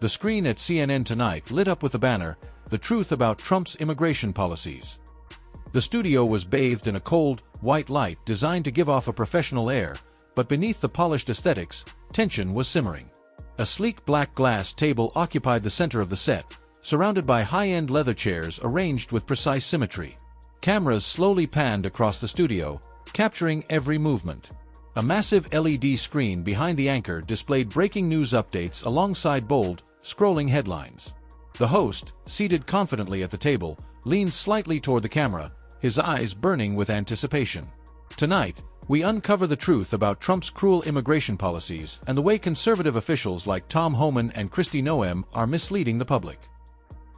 The screen at CNN Tonight lit up with the banner, "The Truth About Trump's Immigration Policies." The studio was bathed in a cold, white light designed to give off a professional air, but beneath the polished aesthetics, tension was simmering. A sleek black glass table occupied the center of the set, surrounded by high-end leather chairs arranged with precise symmetry. Cameras slowly panned across the studio, capturing every movement. A massive LED screen behind the anchor displayed breaking news updates alongside bold, scrolling headlines. The host, seated confidently at the table, leaned slightly toward the camera, his eyes burning with anticipation. Tonight, we uncover the truth about Trump's cruel immigration policies and the way conservative officials like Tom Homan and Kristi Noem are misleading the public.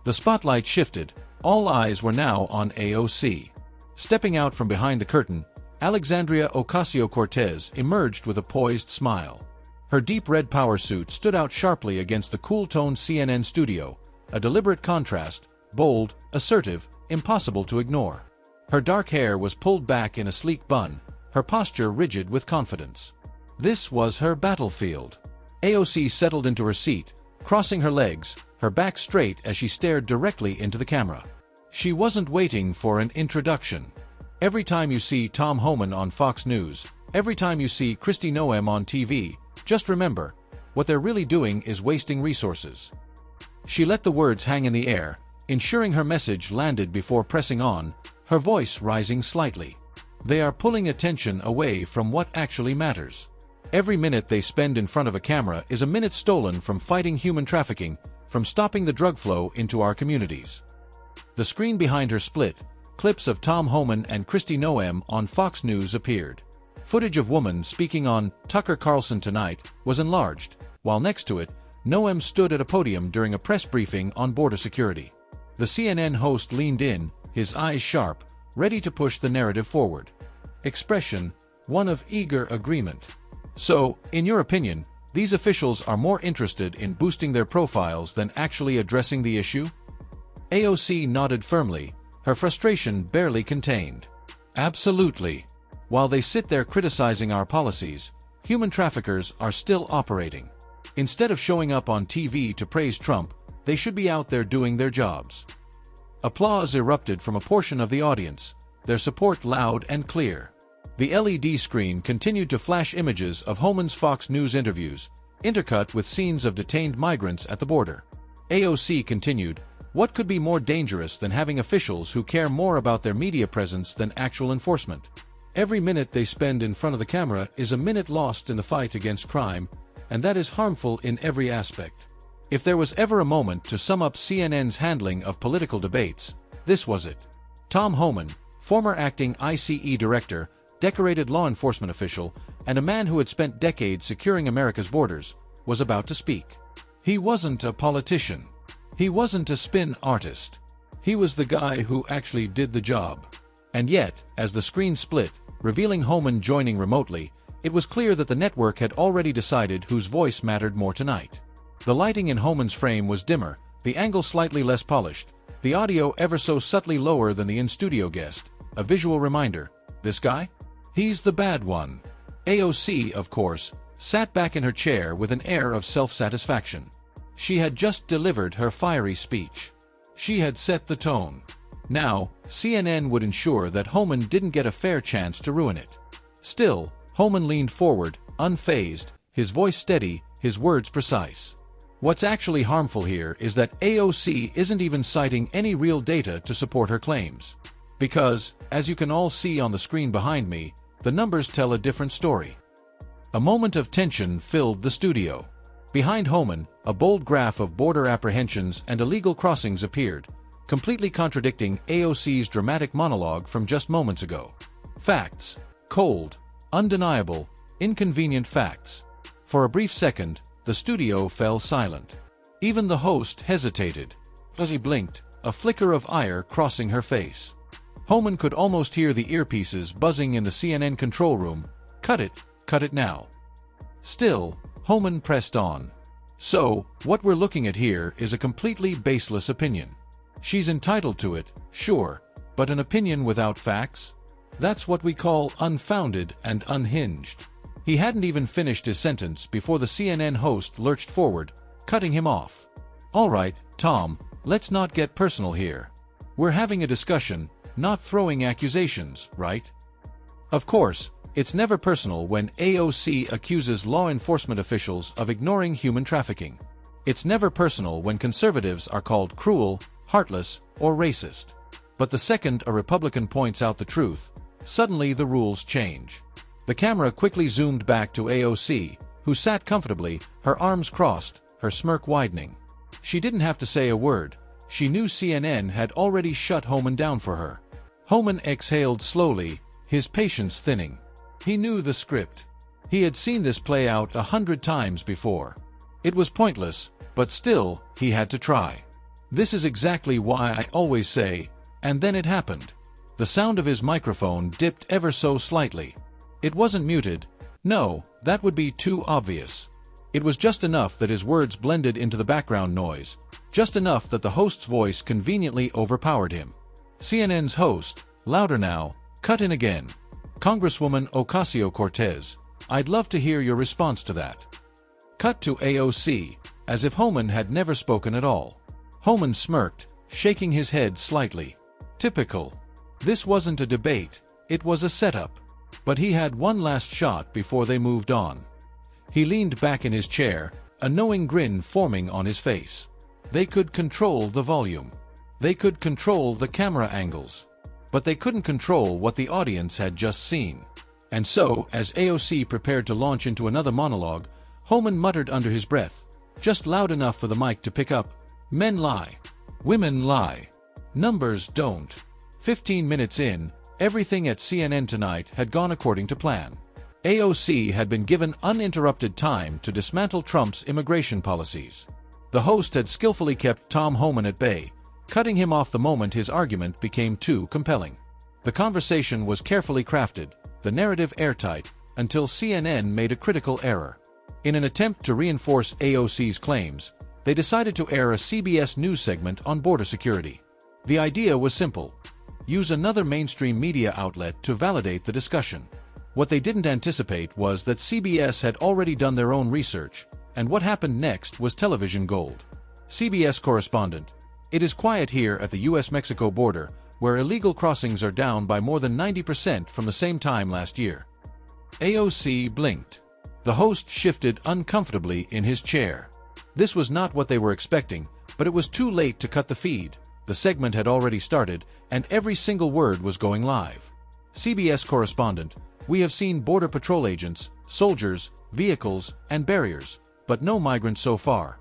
The spotlight shifted. All eyes were now on AOC. Stepping out from behind the curtain, Alexandria Ocasio-Cortez emerged with a poised smile. Her deep red power suit stood out sharply against the cool-toned CNN studio, a deliberate contrast, bold, assertive, impossible to ignore. Her dark hair was pulled back in a sleek bun, her posture rigid with confidence. This was her battlefield. AOC settled into her seat, crossing her legs, her back straight as she stared directly into the camera. She wasn't waiting for an introduction. Every time you see Tom Homan on Fox News, every time you see Kristi Noem on TV, just remember, what they're really doing is wasting resources. She let the words hang in the air, ensuring her message landed before pressing on, her voice rising slightly. They are pulling attention away from what actually matters. Every minute they spend in front of a camera is a minute stolen from fighting human trafficking, from stopping the drug flow into our communities. The screen behind her split. Clips of Tom Homan and Kristi Noem on Fox News appeared. Footage of woman speaking on Tucker Carlson Tonight was enlarged, while next to it, Noem stood at a podium during a press briefing on border security. The CNN host leaned in, his eyes sharp, ready to push the narrative forward. Expression, one of eager agreement. So, in your opinion, these officials are more interested in boosting their profiles than actually addressing the issue? AOC nodded firmly, her frustration barely contained. Absolutely. While they sit there criticizing our policies, human traffickers are still operating. Instead of showing up on TV to praise Trump, they should be out there doing their jobs. Applause erupted from a portion of the audience, their support loud and clear. The LED screen continued to flash images of Homan's Fox News interviews, intercut with scenes of detained migrants at the border. AOC continued, "What could be more dangerous than having officials who care more about their media presence than actual enforcement? Every minute they spend in front of the camera is a minute lost in the fight against crime, and that is harmful in every aspect." If there was ever a moment to sum up CNN's handling of political debates, this was it. Tom Homan, former acting ICE director, decorated law enforcement official, and a man who had spent decades securing America's borders, was about to speak. He wasn't a politician. He wasn't a spin artist. He was the guy who actually did the job. And yet, as the screen split, revealing Homan joining remotely, it was clear that the network had already decided whose voice mattered more tonight. The lighting in Homan's frame was dimmer, the angle slightly less polished, the audio ever so subtly lower than the in-studio guest, a visual reminder, this guy? He's the bad one. AOC, of course, sat back in her chair with an air of self-satisfaction. She had just delivered her fiery speech. She had set the tone. Now, CNN would ensure that Homan didn't get a fair chance to ruin it. Still, Homan leaned forward, unfazed, his voice steady, his words precise. What's actually harmful here is that AOC isn't even citing any real data to support her claims. Because, as you can all see on the screen behind me, the numbers tell a different story. A moment of tension filled the studio. Behind Homan, a bold graph of border apprehensions and illegal crossings appeared, completely contradicting AOC's dramatic monologue from just moments ago. Facts. Cold. Undeniable. Inconvenient facts. For a brief second, the studio fell silent. Even the host hesitated. As he blinked, a flicker of ire crossing her face. Homan could almost hear the earpieces buzzing in the CNN control room. Cut it now. Still, Homan pressed on. So, what we're looking at here is a completely baseless opinion. She's entitled to it, sure, but an opinion without facts? That's what we call unfounded and unhinged. He hadn't even finished his sentence before the CNN host lurched forward, cutting him off. "All right, Tom, let's not get personal here. We're having a discussion, not throwing accusations, right?" Of course, it's never personal when AOC accuses law enforcement officials of ignoring human trafficking. It's never personal when conservatives are called cruel, heartless, or racist. But the second a Republican points out the truth, suddenly the rules change. The camera quickly zoomed back to AOC, who sat comfortably, her arms crossed, her smirk widening. She didn't have to say a word. She knew CNN had already shut Homan down for her. Homan exhaled slowly, his patience thinning. He knew the script. He had seen this play out 100 times before. It was pointless, but still, he had to try. "This is exactly why I always say," and then it happened. The sound of his microphone dipped ever so slightly. It wasn't muted. No, that would be too obvious. It was just enough that his words blended into the background noise, just enough that the host's voice conveniently overpowered him. CNN's host, louder now, cut in again. "Congresswoman Ocasio-Cortez, I'd love to hear your response to that." Cut to AOC, as if Homan had never spoken at all. Homan smirked, shaking his head slightly. Typical. This wasn't a debate, it was a setup. But he had one last shot before they moved on. He leaned back in his chair, a knowing grin forming on his face. They could control the volume. They could control the camera angles. But they couldn't control what the audience had just seen. And so, as AOC prepared to launch into another monologue, Homan muttered under his breath, just loud enough for the mic to pick up, "Men lie. Women lie. Numbers don't." 15 minutes in, everything at CNN Tonight had gone according to plan. AOC had been given uninterrupted time to dismantle Trump's immigration policies. The host had skillfully kept Tom Homan at bay, cutting him off the moment his argument became too compelling. The conversation was carefully crafted, the narrative airtight, until CNN made a critical error. In an attempt to reinforce AOC's claims, they decided to air a CBS News segment on border security. The idea was simple: use another mainstream media outlet to validate the discussion. What they didn't anticipate was that CBS had already done their own research, and what happened next was television gold. CBS correspondent: "It is quiet here at the U.S.-Mexico border, where illegal crossings are down by more than 90% from the same time last year." AOC blinked. The host shifted uncomfortably in his chair. This was not what they were expecting, but it was too late to cut the feed. The segment had already started, and every single word was going live. CBS correspondent: "We have seen Border Patrol agents, soldiers, vehicles, and barriers, but no migrants so far."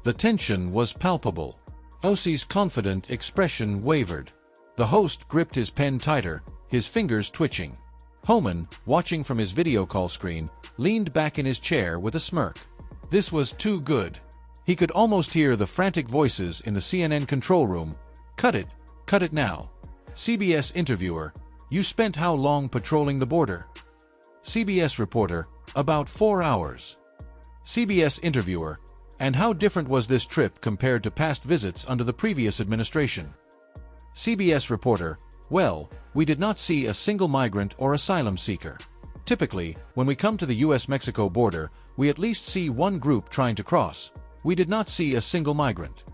The tension was palpable. AOC's confident expression wavered. The host gripped his pen tighter, his fingers twitching. Homan, watching from his video call screen, leaned back in his chair with a smirk. This was too good. He could almost hear the frantic voices in the CNN control room. Cut it now." CBS interviewer: "You spent how long patrolling the border?" CBS reporter: "About 4 hours." CBS interviewer: "And how different was this trip compared to past visits under the previous administration?" CBS reporter: "Well, we did not see a single migrant or asylum seeker. Typically, when we come to the U.S.-Mexico border, we at least see one group trying to cross. We did not see a single migrant."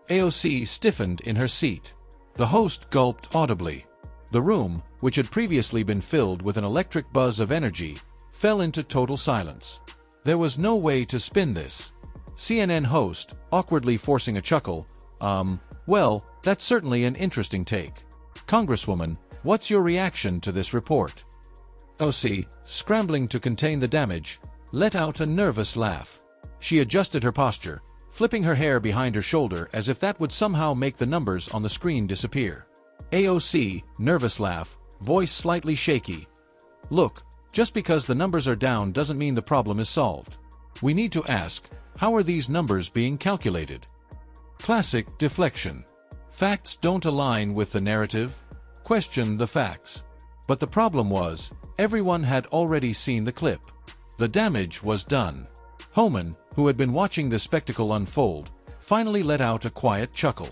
AOC stiffened in her seat. The host gulped audibly. The room, which had previously been filled with an electric buzz of energy, fell into total silence. There was no way to spin this. CNN host, awkwardly forcing a chuckle: "Well, that's certainly an interesting take. Congresswoman, what's your reaction to this report?" AOC, scrambling to contain the damage, let out a nervous laugh. She adjusted her posture, flipping her hair behind her shoulder as if that would somehow make the numbers on the screen disappear. AOC, nervous laugh, voice slightly shaky: "Look, just because the numbers are down doesn't mean the problem is solved. We need to ask, how are these numbers being calculated?" Classic deflection. Facts don't align with the narrative? Question the facts. But the problem was, everyone had already seen the clip. The damage was done. Homan, who had been watching this spectacle unfold, finally let out a quiet chuckle.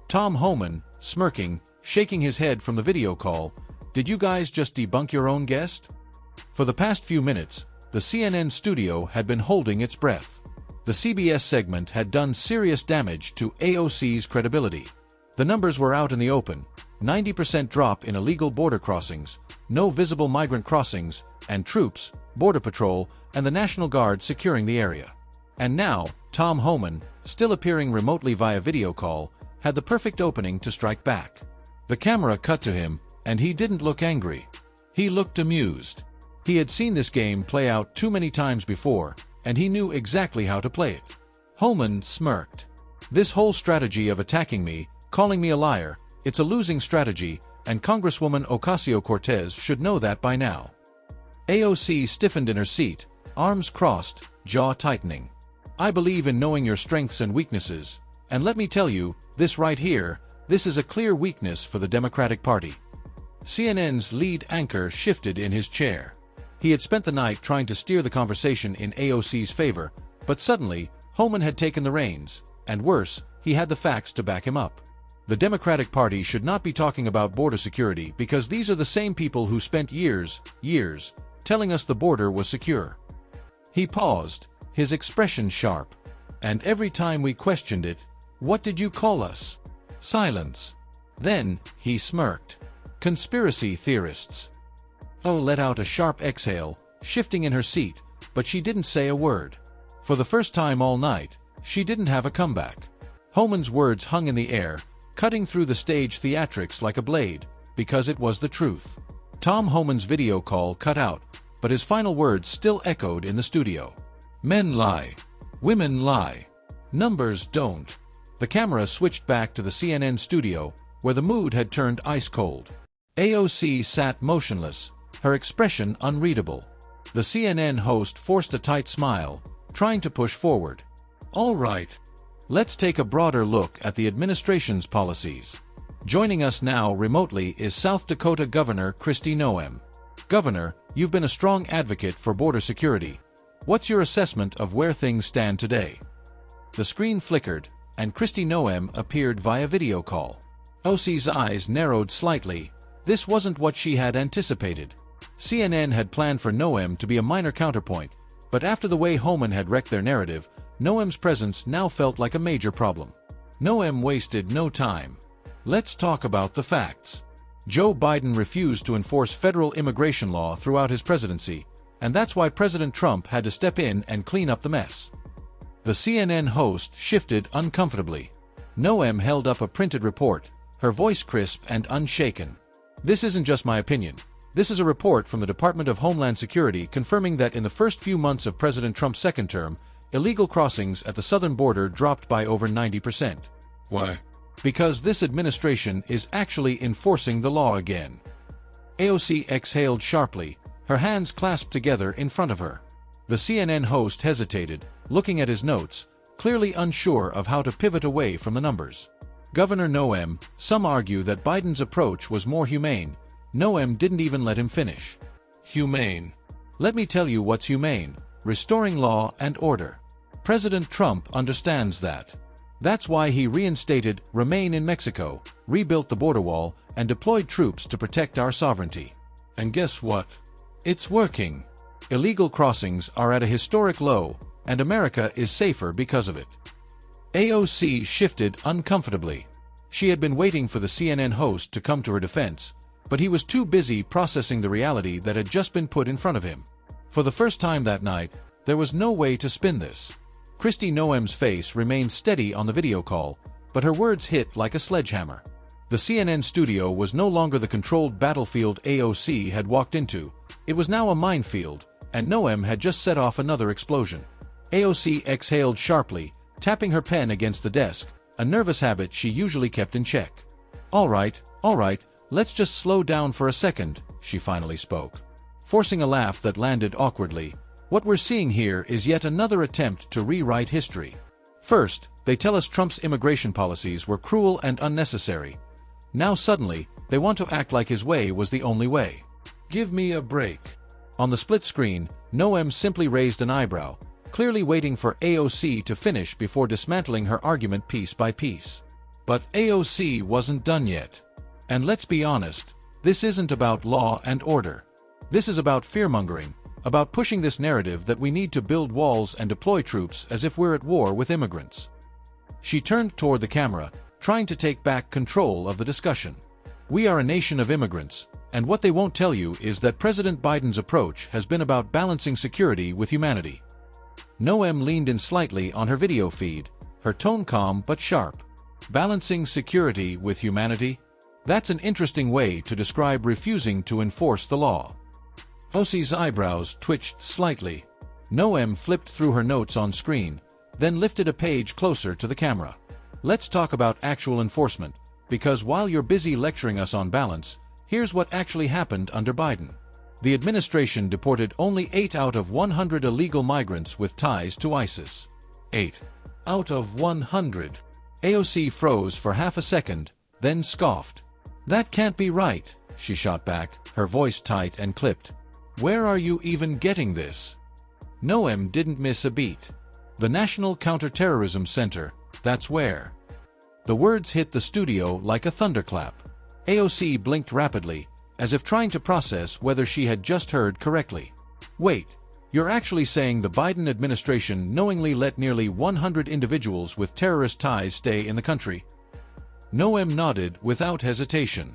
Tom Homan, smirking, shaking his head from the video call: "Did you guys just debunk your own guest?" For the past few minutes, the CNN studio had been holding its breath. The CBS segment had done serious damage to AOC's credibility. The numbers were out in the open: 90% drop in illegal border crossings, no visible migrant crossings, and troops, Border Patrol, and the National Guard securing the area. And now, Tom Homan, still appearing remotely via video call, had the perfect opening to strike back. The camera cut to him, and he didn't look angry. He looked amused. He had seen this game play out too many times before, and he knew exactly how to play it. Homan smirked. This whole strategy of attacking me, calling me a liar, it's a losing strategy, and Congresswoman Ocasio-Cortez should know that by now. AOC stiffened in her seat, arms crossed, jaw tightening. I believe in knowing your strengths and weaknesses, and let me tell you, this right here, this is a clear weakness for the Democratic Party. CNN's lead anchor shifted in his chair. He had spent the night trying to steer the conversation in AOC's favor, but suddenly, Homan had taken the reins, and worse, he had the facts to back him up. The Democratic Party should not be talking about border security because these are the same people who spent years, telling us the border was secure. He paused, his expression sharp. And every time we questioned it, what did you call us? Silence. Then, he smirked. Conspiracy theorists. Oh let out a sharp exhale, shifting in her seat, but she didn't say a word. For the first time all night, she didn't have a comeback. Homan's words hung in the air, cutting through the stage theatrics like a blade, because it was the truth. Tom Homan's video call cut out, but his final words still echoed in the studio. Men lie. Women lie. Numbers don't. The camera switched back to the CNN studio, where the mood had turned ice cold. AOC sat motionless, her expression unreadable. The CNN host forced a tight smile, trying to push forward. All right. Let's take a broader look at the administration's policies. Joining us now remotely is South Dakota Governor Kristi Noem. Governor, you've been a strong advocate for border security. What's your assessment of where things stand today? The screen flickered, and Kristi Noem appeared via video call. AOC's eyes narrowed slightly. This wasn't what she had anticipated. CNN had planned for Noem to be a minor counterpoint, but after the way Homan had wrecked their narrative, Noem's presence now felt like a major problem. Noem wasted no time. Let's talk about the facts. Joe Biden refused to enforce federal immigration law throughout his presidency, and that's why President Trump had to step in and clean up the mess. The CNN host shifted uncomfortably. Noem held up a printed report, her voice crisp and unshaken. This isn't just my opinion. This is a report from the Department of Homeland Security confirming that in the first few months of President Trump's second term, illegal crossings at the southern border dropped by over 90%. Why? Because this administration is actually enforcing the law again. AOC exhaled sharply, her hands clasped together in front of her. The CNN host hesitated, looking at his notes, clearly unsure of how to pivot away from the numbers. Governor Noem, some argue that Biden's approach was more humane. Noem didn't even let him finish. Humane. Let me tell you what's humane: restoring law and order. President Trump understands that. That's why he reinstated Remain in Mexico, rebuilt the border wall, and deployed troops to protect our sovereignty. And guess what? It's working. Illegal crossings are at a historic low, and America is safer because of it. AOC shifted uncomfortably. She had been waiting for the CNN host to come to her defense, but he was too busy processing the reality that had just been put in front of him. For the first time that night, there was no way to spin this. Kristi Noem's face remained steady on the video call, but her words hit like a sledgehammer. The CNN studio was no longer the controlled battlefield AOC had walked into. It was now a minefield, and Noem had just set off another explosion. AOC exhaled sharply, tapping her pen against the desk, a nervous habit she usually kept in check. All right, let's just slow down for a second, she finally spoke. Forcing a laugh that landed awkwardly. What we're seeing here is yet another attempt to rewrite history. First, they tell us Trump's immigration policies were cruel and unnecessary. Now suddenly, they want to act like his way was the only way. Give me a break. On the split screen, Noem simply raised an eyebrow, clearly waiting for AOC to finish before dismantling her argument piece by piece. But AOC wasn't done yet. And let's be honest, this isn't about law and order. This is about fearmongering, about pushing this narrative that we need to build walls and deploy troops as if we're at war with immigrants. She turned toward the camera, trying to take back control of the discussion. We are a nation of immigrants, and what they won't tell you is that President Biden's approach has been about balancing security with humanity. Noem leaned in slightly on her video feed, her tone calm but sharp. Balancing security with humanity? That's an interesting way to describe refusing to enforce the law. AOC's eyebrows twitched slightly. Noem flipped through her notes on screen, then lifted a page closer to the camera. Let's talk about actual enforcement, because while you're busy lecturing us on balance, here's what actually happened under Biden. The administration deported only 8 out of 100 illegal migrants with ties to ISIS. 8 out of 100. AOC froze for half a second, then scoffed. That can't be right, she shot back, her voice tight and clipped. Where are you even getting this? Noem didn't miss a beat. The National Counterterrorism Center, that's where. The words hit the studio like a thunderclap. AOC blinked rapidly, as if trying to process whether she had just heard correctly. Wait, you're actually saying the Biden administration knowingly let nearly 100 individuals with terrorist ties stay in the country? Noem nodded without hesitation.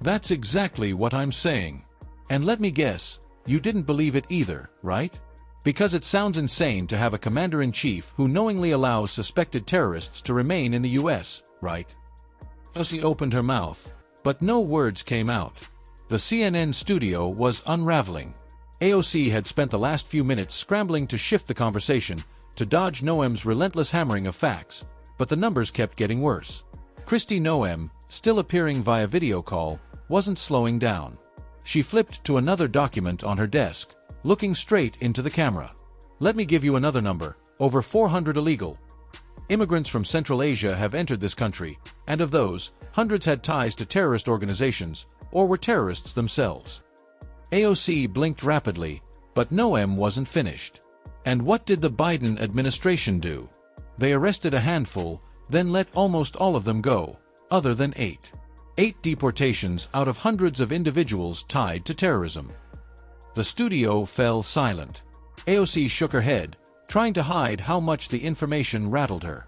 That's exactly what I'm saying. And let me guess, you didn't believe it either, right? Because it sounds insane to have a commander-in-chief who knowingly allows suspected terrorists to remain in the U.S., right? AOC opened her mouth, but no words came out. The CNN studio was unraveling. AOC had spent the last few minutes scrambling to shift the conversation, to dodge Noem's relentless hammering of facts, but the numbers kept getting worse. Kristi Noem, still appearing via video call, wasn't slowing down. She flipped to another document on her desk, looking straight into the camera. Let me give you another number. Over 400 illegal immigrants from Central Asia have entered this country, and of those, hundreds had ties to terrorist organizations, or were terrorists themselves. AOC blinked rapidly, but Noem wasn't finished. And what did the Biden administration do? They arrested a handful, then let almost all of them go, other than 8. 8 deportations out of hundreds of individuals tied to terrorism. The studio fell silent. AOC shook her head, trying to hide how much the information rattled her.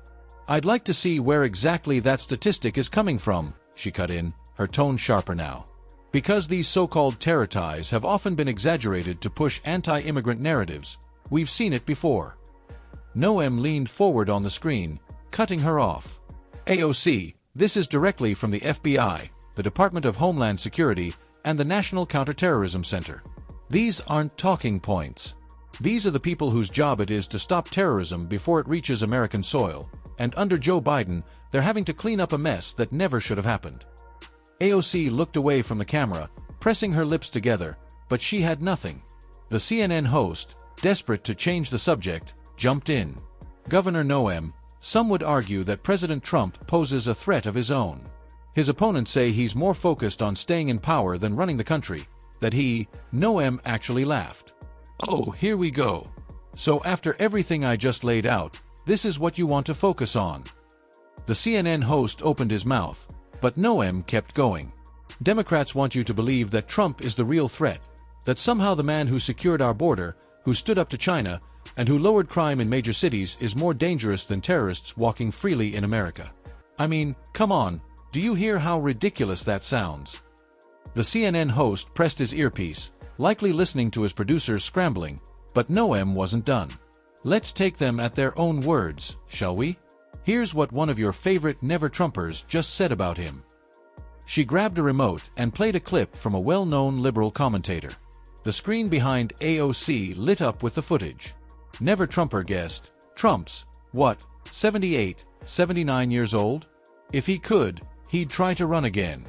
I'd like to see where exactly that statistic is coming from, she cut in, her tone sharper now. Because these so-called terror ties have often been exaggerated to push anti-immigrant narratives, we've seen it before. Noem leaned forward on the screen, cutting her off. AOC, this is directly from the FBI, the Department of Homeland Security, and the National Counterterrorism Center. These aren't talking points. These are the people whose job it is to stop terrorism before it reaches American soil, and under Joe Biden, they're having to clean up a mess that never should have happened. AOC looked away from the camera, pressing her lips together, but she had nothing. The CNN host, desperate to change the subject, jumped in. Governor Noem, some would argue that President Trump poses a threat of his own. His opponents say he's more focused on staying in power than running the country, that Noem actually laughed. Oh, here we go. So after everything I just laid out, this is what you want to focus on. The CNN host opened his mouth, but Noem kept going. Democrats want you to believe that Trump is the real threat, that somehow the man who secured our border, who stood up to China, and who lowered crime in major cities is more dangerous than terrorists walking freely in America. I mean, come on, do you hear how ridiculous that sounds? The CNN host pressed his earpiece, likely listening to his producers scrambling, but Noem wasn't done. Let's take them at their own words, shall we? Here's what one of your favorite never-Trumpers just said about him. She grabbed a remote and played a clip from a well-known liberal commentator. The screen behind AOC lit up with the footage. Never-Trumper guessed, Trump's, what, 78, 79 years old? If he could, he'd try to run again.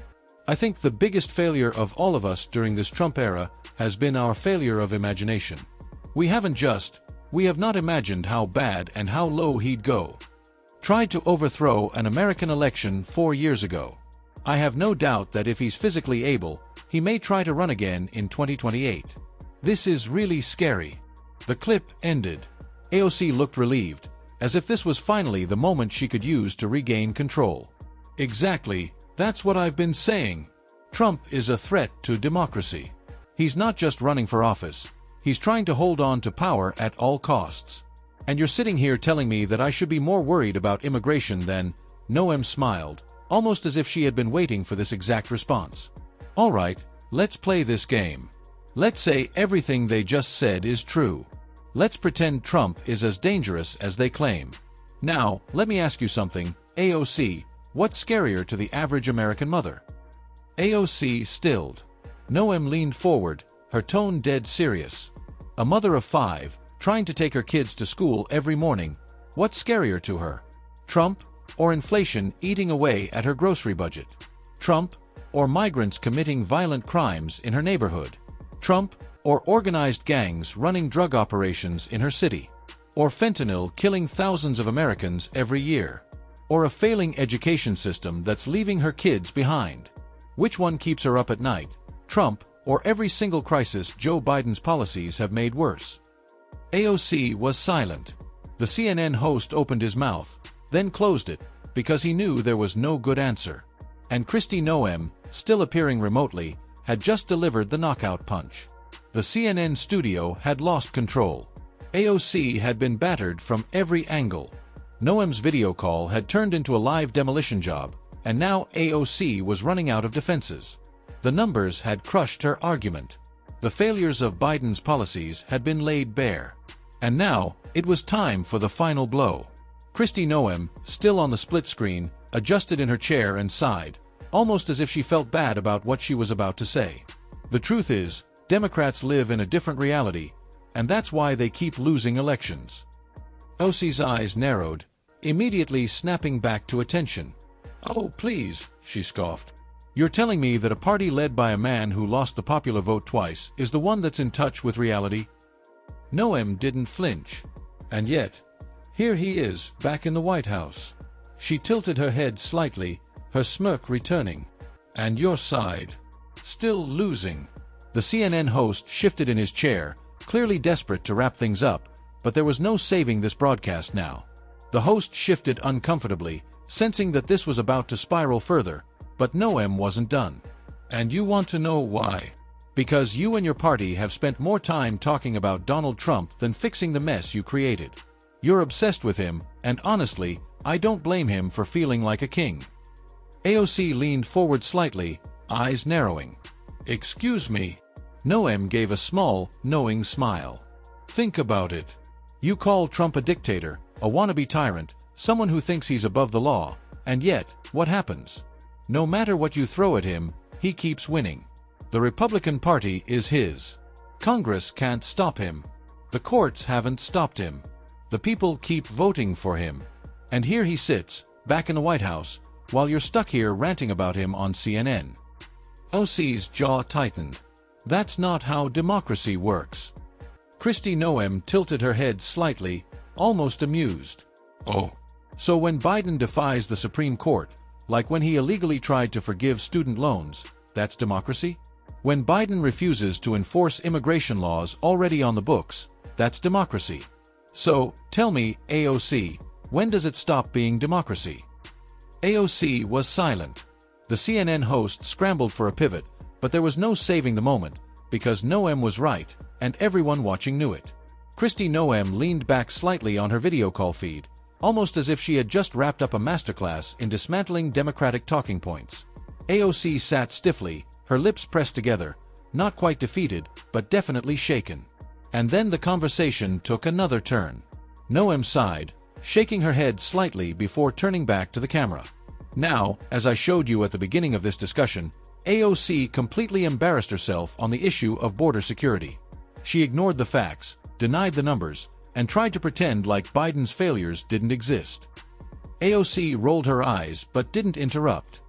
I think the biggest failure of all of us during this Trump era has been our failure of imagination. We have not imagined how bad and how low he'd go. Tried to overthrow an American election 4 years ago. I have no doubt that if he's physically able, he may try to run again in 2028. This is really scary. The clip ended. AOC looked relieved, as if this was finally the moment she could use to regain control. Exactly, that's what I've been saying. Trump is a threat to democracy. He's not just running for office, He's trying to hold on to power at all costs. And you're sitting here telling me that I should be more worried about immigration than—" Noem smiled, almost as if she had been waiting for this exact response. "All right, let's play this game. Let's say everything they just said is true. Let's pretend Trump is as dangerous as they claim. Now, let me ask you something, AOC, what's scarier to the average American mother?" AOC stilled. Noem leaned forward, her tone dead serious. A mother of 5, trying to take her kids to school every morning, what's scarier to her? Trump, or inflation eating away at her grocery budget? Trump, or migrants committing violent crimes in her neighborhood? Trump, or organized gangs running drug operations in her city? Or fentanyl killing thousands of Americans every year? Or a failing education system that's leaving her kids behind? Which one keeps her up at night, Trump, or every single crisis Joe Biden's policies have made worse? AOC was silent. The CNN host opened his mouth, then closed it, because he knew there was no good answer. And Kristi Noem, still appearing remotely, had just delivered the knockout punch. The CNN studio had lost control. AOC had been battered from every angle. Noem's video call had turned into a live demolition job, and now AOC was running out of defenses. The numbers had crushed her argument. The failures of Biden's policies had been laid bare. And now, it was time for the final blow. Kristi Noem, still on the split screen, adjusted in her chair and sighed, almost as if she felt bad about what she was about to say. The truth is, Democrats live in a different reality, and that's why they keep losing elections. AOC's eyes narrowed, immediately snapping back to attention. "Oh, please," she scoffed. "You're telling me that a party led by a man who lost the popular vote twice is the one that's in touch with reality?" Noem didn't flinch. And yet, here he is, back in the White House. She tilted her head slightly, her smirk returning. "And your side? Still losing?" The CNN host shifted in his chair, clearly desperate to wrap things up, but there was no saving this broadcast now. The host shifted uncomfortably, sensing that this was about to spiral further, but Noem wasn't done. "And you want to know why? Because you and your party have spent more time talking about Donald Trump than fixing the mess you created. You're obsessed with him, and honestly, I don't blame him for feeling like a king." AOC leaned forward slightly, eyes narrowing. "Excuse me?" Noem gave a small, knowing smile. "Think about it. You call Trump a dictator, a wannabe tyrant, someone who thinks he's above the law, and yet, what happens? No matter what you throw at him, he keeps winning. The Republican Party is his. Congress can't stop him. The courts haven't stopped him. The people keep voting for him. And here he sits, back in the White House, while you're stuck here ranting about him on CNN." AOC's jaw tightened. "That's not how democracy works." Kristi Noem tilted her head slightly, almost amused. "Oh. So when Biden defies the Supreme Court, like when he illegally tried to forgive student loans, that's democracy? When Biden refuses to enforce immigration laws already on the books, that's democracy. So, tell me, AOC, when does it stop being democracy?" AOC was silent. The CNN host scrambled for a pivot, but there was no saving the moment, because Noem was right, and everyone watching knew it. Kristi Noem leaned back slightly on her video call feed, almost as if she had just wrapped up a masterclass in dismantling Democratic talking points. AOC sat stiffly, her lips pressed together, not quite defeated, but definitely shaken. And then the conversation took another turn. Noem sighed, shaking her head slightly before turning back to the camera. Now, as I showed you at the beginning of this discussion, AOC completely embarrassed herself on the issue of border security. She ignored the facts, denied the numbers, and tried to pretend like Biden's failures didn't exist. AOC rolled her eyes but didn't interrupt.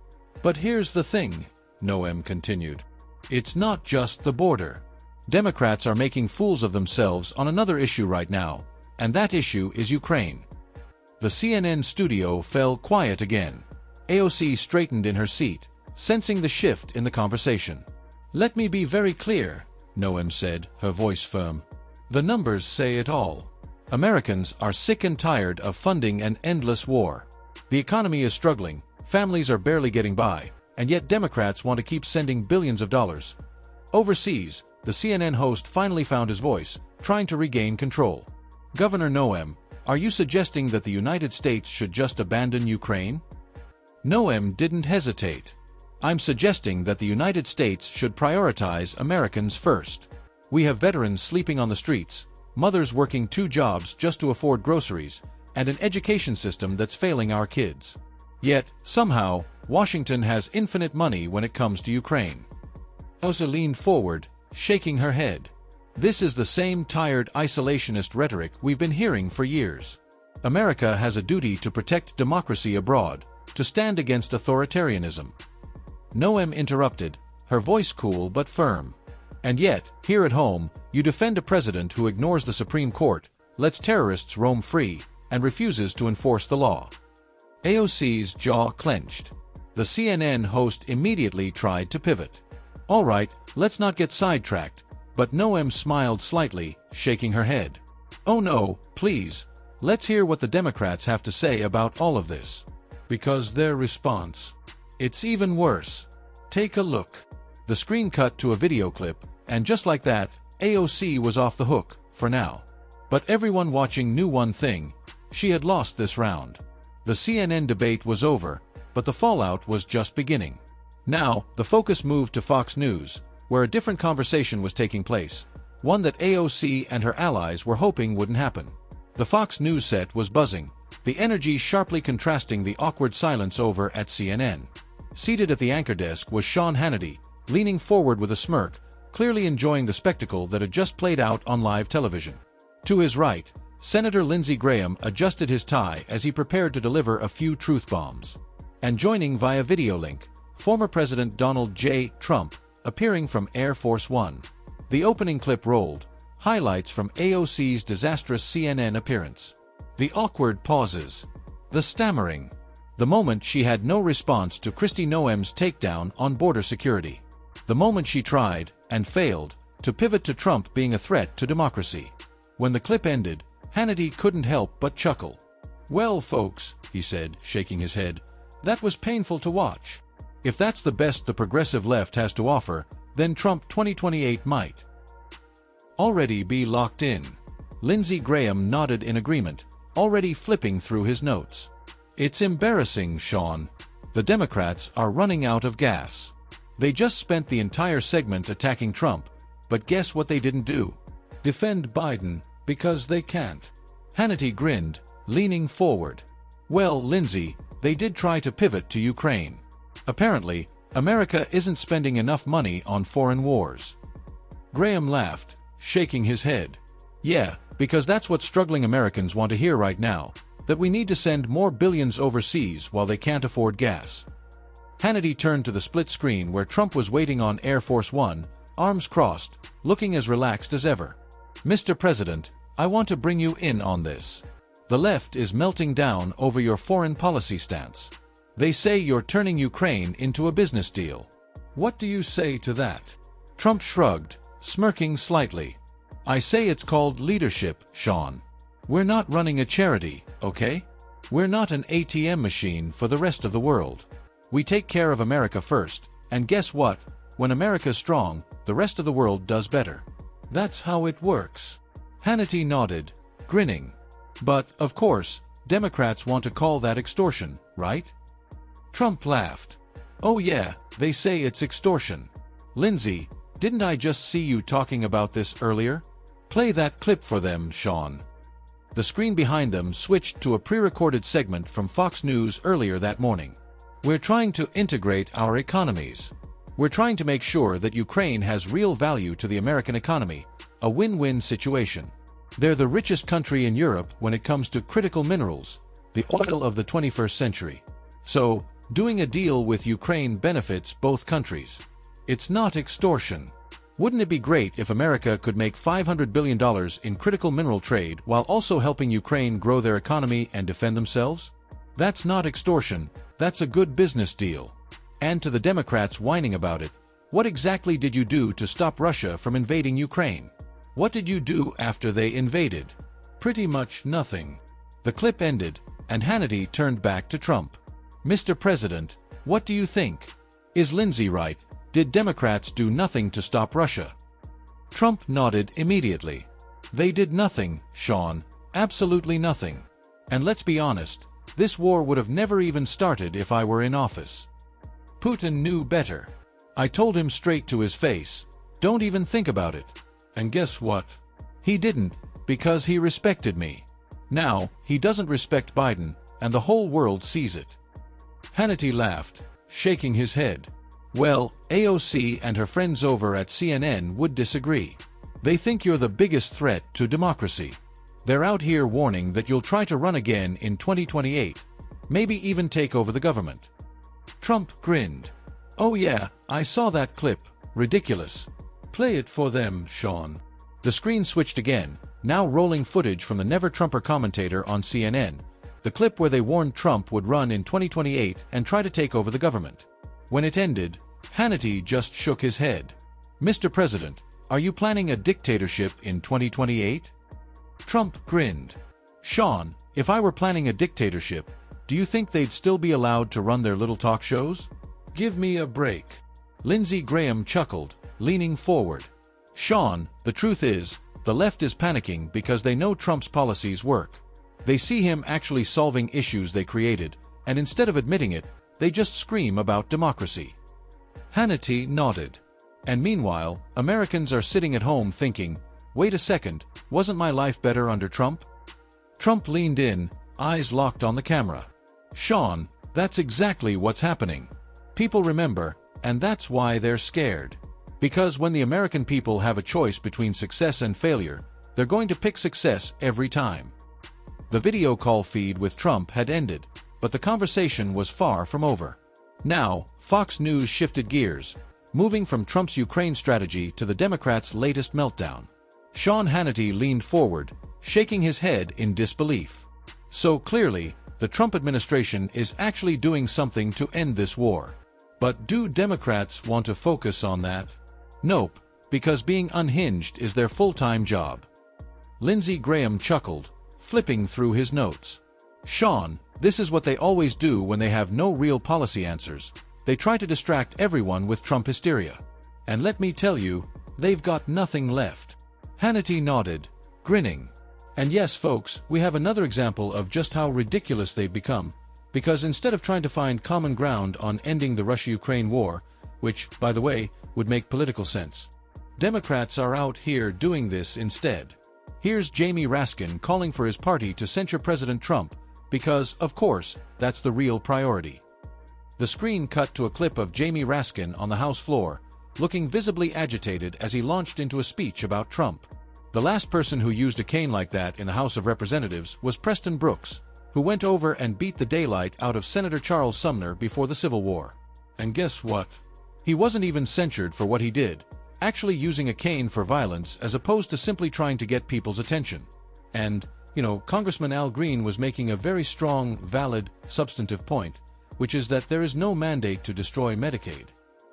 "But here's the thing," Noem continued. "It's not just the border. Democrats are making fools of themselves on another issue right now, and that issue is Ukraine." The CNN studio fell quiet again. AOC straightened in her seat, sensing the shift in the conversation. "Let me be very clear," Noem said, her voice firm. "The numbers say it all. Americans are sick and tired of funding an endless war. The economy is struggling, families are barely getting by, and yet Democrats want to keep sending billions of dollars overseas the CNN host finally found his voice, trying to regain control. Governor Noem, are you suggesting that the United States should just abandon Ukraine? Noem didn't hesitate. I'm suggesting that the United States should prioritize Americans first. We have veterans sleeping on the streets, mothers working 2 jobs just to afford groceries, and an education system that's failing our kids. Yet, somehow, Washington has infinite money when it comes to Ukraine. AOC leaned forward, shaking her head. This is the same tired isolationist rhetoric we've been hearing for years. America has a duty to protect democracy abroad, to stand against authoritarianism. Noem interrupted, her voice cool but firm. And yet, here at home, you defend a president who ignores the Supreme Court, lets terrorists roam free, and refuses to enforce the law. AOC's jaw clenched. The CNN host immediately tried to pivot. All right, let's not get sidetracked, but Noem smiled slightly, shaking her head. Oh no, please, let's hear what the Democrats have to say about all of this. Because their response, it's even worse. Take a look. The screen cut to a video clip, and just like that, AOC was off the hook, for now. But everyone watching knew one thing: she had lost this round. The CNN debate was over, but the fallout was just beginning. Now, the focus moved to Fox News, where a different conversation was taking place, one that AOC and her allies were hoping wouldn't happen. The Fox News set was buzzing, the energy sharply contrasting the awkward silence over at CNN. Seated at the anchor desk was Sean Hannity, leaning forward with a smirk, clearly enjoying the spectacle that had just played out on live television. To his right, Senator Lindsey Graham adjusted his tie as he prepared to deliver a few truth bombs. And joining via video link, former President Donald J. Trump, appearing from Air Force One. The opening clip rolled, highlights from AOC's disastrous CNN appearance. The awkward pauses. The stammering. The moment she had no response to Kristi Noem's takedown on border security. The moment she tried, and failed, to pivot to Trump being a threat to democracy. When the clip ended, Hannity couldn't help but chuckle. Well, folks, he said, shaking his head, that was painful to watch. If that's the best the progressive left has to offer, then Trump 2028 might already be locked in. Lindsey Graham nodded in agreement, already flipping through his notes. It's embarrassing, Sean. The Democrats are running out of gas. They just spent the entire segment attacking Trump, but guess what they didn't do? Defend Biden, because they can't. Hannity grinned, leaning forward. Well, Lindsey, they did try to pivot to Ukraine. Apparently, America isn't spending enough money on foreign wars. Graham laughed, shaking his head. Yeah, because that's what struggling Americans want to hear right now, that we need to send more billions overseas while they can't afford gas. Hannity turned to the split screen where Trump was waiting on Air Force One, arms crossed, looking as relaxed as ever. Mr. President, I want to bring you in on this. The left is melting down over your foreign policy stance. They say you're turning Ukraine into a business deal. What do you say to that? Trump shrugged, smirking slightly. I say it's called leadership, Sean. We're not running a charity, okay? We're not an ATM machine for the rest of the world. We take care of America first, and guess what? When America's strong, the rest of the world does better. That's how it works. Hannity nodded, grinning. But, of course, Democrats want to call that extortion, right? Trump laughed. Oh yeah, they say it's extortion. Lindsey, didn't I just see you talking about this earlier? Play that clip for them, Sean. The screen behind them switched to a pre-recorded segment from Fox News earlier that morning. We're trying to integrate our economies. We're trying to make sure that Ukraine has real value to the American economy, a win-win situation. They're the richest country in Europe when it comes to critical minerals, the oil of the 21st century. So, doing a deal with Ukraine benefits both countries. It's not extortion. Wouldn't it be great if America could make $500 billion in critical mineral trade while also helping Ukraine grow their economy and defend themselves? That's not extortion, that's a good business deal. And to the Democrats whining about it, what exactly did you do to stop Russia from invading Ukraine? What did you do after they invaded? Pretty much nothing. The clip ended, and Hannity turned back to Trump. Mr. President, what do you think? Is Lindsey right? Did Democrats do nothing to stop Russia? Trump nodded immediately. They did nothing, Sean. Absolutely nothing. And let's be honest, this war would have never even started if I were in office. Putin knew better. I told him straight to his face, don't even think about it. And guess what? He didn't, because he respected me. Now, he doesn't respect Biden, and the whole world sees it. Hannity laughed, shaking his head. Well, AOC and her friends over at CNN would disagree. They think you're the biggest threat to democracy. They're out here warning that you'll try to run again in 2028, maybe even take over the government. Trump grinned. Oh yeah, I saw that clip. Ridiculous. Play it for them, Sean. The screen switched again, now rolling footage from the Never-Trumper commentator on CNN, the clip where they warned Trump would run in 2028 and try to take over the government. When it ended, Hannity just shook his head. Mr. President, are you planning a dictatorship in 2028? Trump grinned. Sean, if I were planning a dictatorship, do you think they'd still be allowed to run their little talk shows? Give me a break. Lindsey Graham chuckled, leaning forward. Sean, the truth is, the left is panicking because they know Trump's policies work. They see him actually solving issues they created, and instead of admitting it, they just scream about democracy. Hannity nodded. And meanwhile, Americans are sitting at home thinking, wait a second, wasn't my life better under Trump? Trump leaned in, eyes locked on the camera. Sean, that's exactly what's happening. People remember, and that's why they're scared. Because when the American people have a choice between success and failure, they're going to pick success every time. The video call feed with Trump had ended, but the conversation was far from over. Now, Fox News shifted gears, moving from Trump's Ukraine strategy to the Democrats' latest meltdown. Sean Hannity leaned forward, shaking his head in disbelief. So clearly, the Trump administration is actually doing something to end this war. But do Democrats want to focus on that? Nope, because being unhinged is their full-time job. Lindsey Graham chuckled, flipping through his notes. Sean, this is what they always do when they have no real policy answers. They try to distract everyone with Trump hysteria. And let me tell you, they've got nothing left. Hannity nodded, grinning. And yes, folks, we have another example of just how ridiculous they've become, because instead of trying to find common ground on ending the Russia-Ukraine war, which, by the way, would make political sense, Democrats are out here doing this instead. Here's Jamie Raskin calling for his party to censure President Trump, because, of course, that's the real priority. The screen cut to a clip of Jamie Raskin on the House floor, looking visibly agitated as he launched into a speech about Trump. The last person who used a cane like that in the House of Representatives was Preston Brooks, who went over and beat the daylight out of Senator Charles Sumner before the Civil War. And guess what? He wasn't even censured for what he did, actually using a cane for violence as opposed to simply trying to get people's attention. And, Congressman Al Green was making a very strong, valid, substantive point, which is that there is no mandate to destroy Medicaid.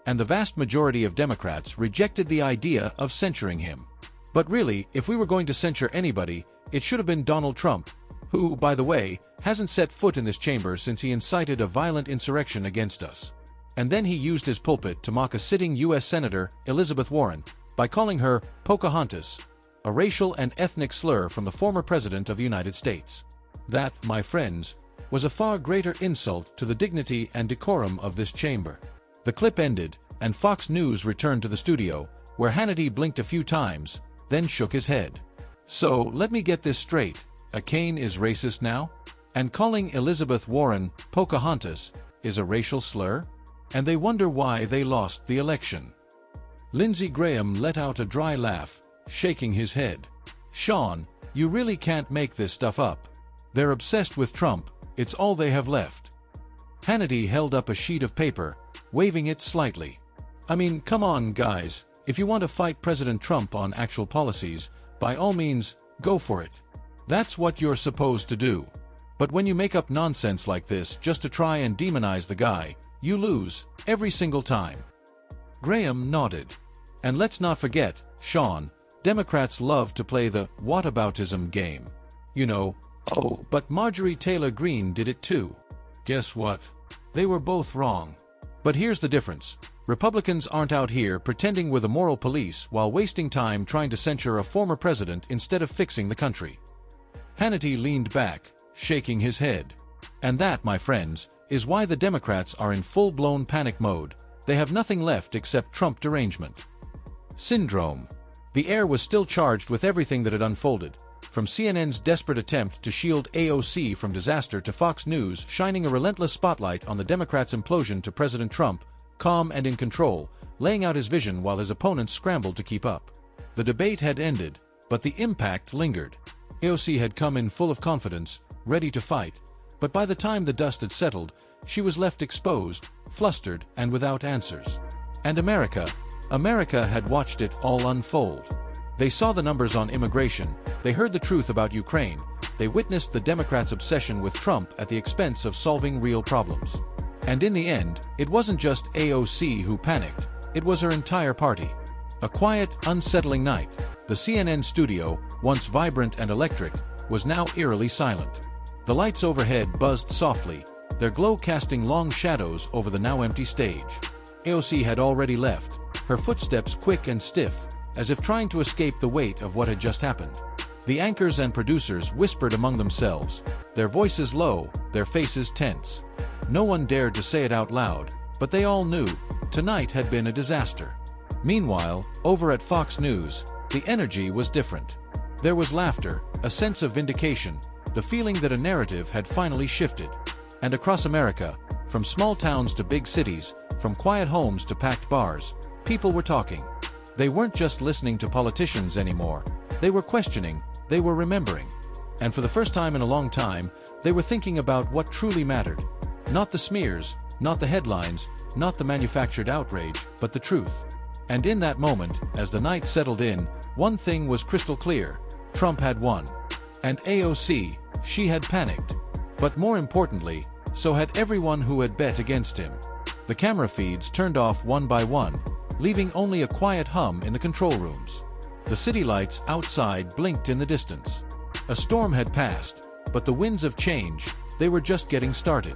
And the vast majority of Democrats rejected the idea of censuring him. But really, if we were going to censure anybody, it should have been Donald Trump, who, by the way, hasn't set foot in this chamber since he incited a violent insurrection against us. And then he used his pulpit to mock a sitting U.S. Senator, Elizabeth Warren, by calling her Pocahontas, a racial and ethnic slur from the former President of the United States. That, my friends, was a far greater insult to the dignity and decorum of this chamber. The clip ended, and Fox News returned to the studio, where Hannity blinked a few times, then shook his head. So, let me get this straight, a cane is racist now? And calling Elizabeth Warren Pocahontas is a racial slur? And they wonder why they lost the election. Lindsey Graham let out a dry laugh, shaking his head. Sean, you really can't make this stuff up. They're obsessed with Trump, it's all they have left. Hannity held up a sheet of paper, waving it slightly. I mean, come on, guys, if you want to fight President Trump on actual policies, by all means, go for it. That's what you're supposed to do. But when you make up nonsense like this just to try and demonize the guy, you lose, every single time. Graham nodded. And let's not forget, Sean, Democrats love to play the whataboutism game. Oh, but Marjorie Taylor Greene did it too. Guess what? They were both wrong. But here's the difference. Republicans aren't out here pretending we're the moral police while wasting time trying to censure a former president instead of fixing the country. Hannity leaned back, shaking his head. And that, my friends, is why the Democrats are in full-blown panic mode. They have nothing left except Trump derangement syndrome. The air was still charged with everything that had unfolded, from CNN's desperate attempt to shield AOC from disaster to Fox News shining a relentless spotlight on the Democrats' implosion to President Trump, calm and in control, laying out his vision while his opponents scrambled to keep up. The debate had ended, but the impact lingered. AOC had come in full of confidence, ready to fight, but by the time the dust had settled, she was left exposed, flustered, and without answers. And America had watched it all unfold. They saw the numbers on immigration, they heard the truth about Ukraine, they witnessed the Democrats' obsession with Trump at the expense of solving real problems. And in the end, it wasn't just AOC who panicked, it was her entire party. A quiet, unsettling night. The CNN studio, once vibrant and electric, was now eerily silent. The lights overhead buzzed softly, their glow casting long shadows over the now empty stage. AOC had already left, her footsteps quick and stiff, as if trying to escape the weight of what had just happened. The anchors and producers whispered among themselves, their voices low, their faces tense. No one dared to say it out loud, but they all knew, tonight had been a disaster. Meanwhile, over at Fox News, the energy was different. There was laughter, a sense of vindication, the feeling that a narrative had finally shifted. And across America, from small towns to big cities, from quiet homes to packed bars, people were talking. They weren't just listening to politicians anymore. They were questioning, they were remembering. And for the first time in a long time, they were thinking about what truly mattered. Not the smears, not the headlines, not the manufactured outrage, but the truth. And in that moment, as the night settled in, one thing was crystal clear. Trump had won. And AOC, she had panicked. But more importantly, so had everyone who had bet against him. The camera feeds turned off one by one, leaving only a quiet hum in the control rooms. The city lights outside blinked in the distance. A storm had passed, but the winds of change, they were just getting started.